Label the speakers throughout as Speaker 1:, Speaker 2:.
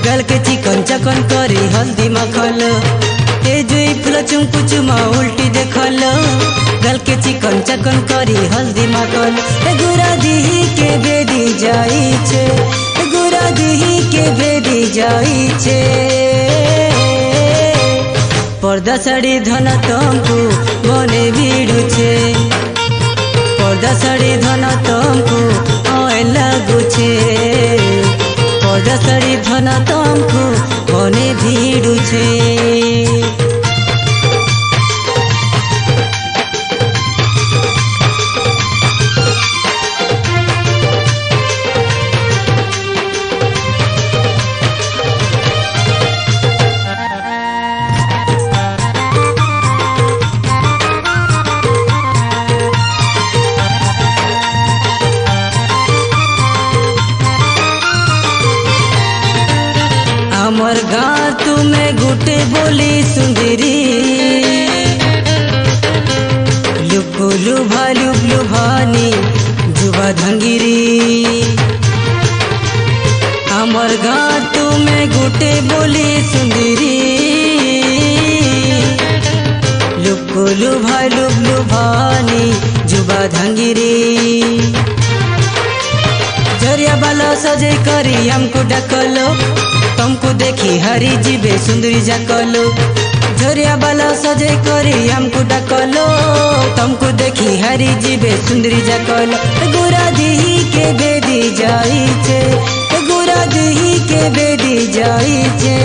Speaker 1: गल के चिकन चकन करी हल्दी मखल ए जुई फूल चुमकु चुमा उल्टी देखल गल के चिकन चकन करी हल्दी मखल ए गुरा दिही के बेदी जाई छे ए गुरा दिही के बेदी जाई छे पर्दा साड़ी धन तमकु मने भिड़ु छे पर्दा साड़ी धन तमकु आय लागु छे पर्दा साड़ी धन तमकु मने भिड़ु छे। हमर गाँव तुम्हें गुटे बोली सुंदरी लुकु लुभा लुभ लुभानी जुबा धंगिरी हमर गाँव तुम्हें गुटे बोली सुंदरी लुकु लुभा लुभ लुभानी जुबा धंगिरी झरिया बाला सजे करी हमको डकलो तुमको देखी हरी जीबे सुंदरी जाकलो झरिया बाला सजे करी हमको डकलो तुमको देखी हरी जीबे सुंदरी जाकलो गोरा दिही के बेदी जाई छे गोरा दिही के बेदी जाई छे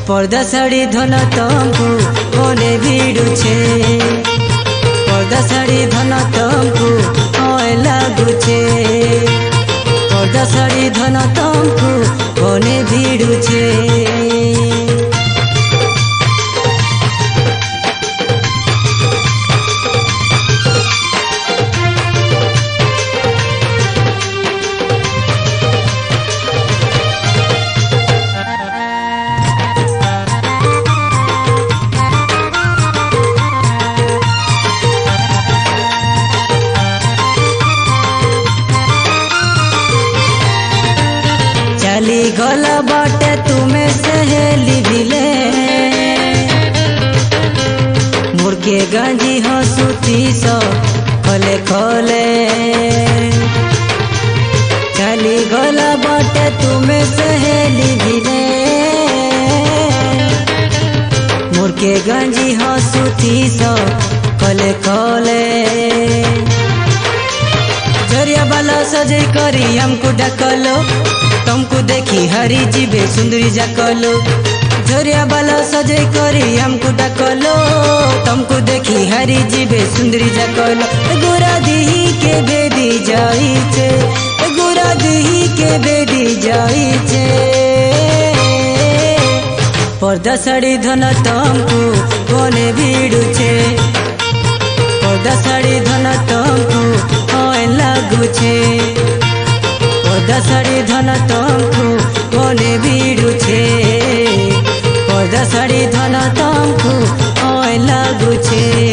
Speaker 1: पर्दा साड़ी धन तुमको मने भिड़ु छे पर्दा साड़ी धन तुमको आय लागु छे पर्दा साड़ी धन तुमको मने भिड़ु छे। चली गला बाटे तुम्हें सहेली भिले मुर्गे गंजी हंसुती सो खले खले चली गला बाटे तुम्हें सहेली भिले मुर्गे गंजी हंसुती सो खले खले झरिया बाला सजे करी हमको डकलो तुमको देखी हरी जीबे सुंदरी जाकलो झरिया बाला सजे करी हमको डकलो तुमको देखी हरी जीबे सुंदरी जाकलो गोरा दिही के बेदी जाई छे गोरा दिही के बेदी जाई छे पर्दा साड़ी धन तुमको मने भिड़ु छे पर्दा साड़ी धन तुमको आय लागु छे पर्दा साड़ी धन तुमको मने भिड़ु छे पर्दा साड़ी धन तुमको आय लागु छे।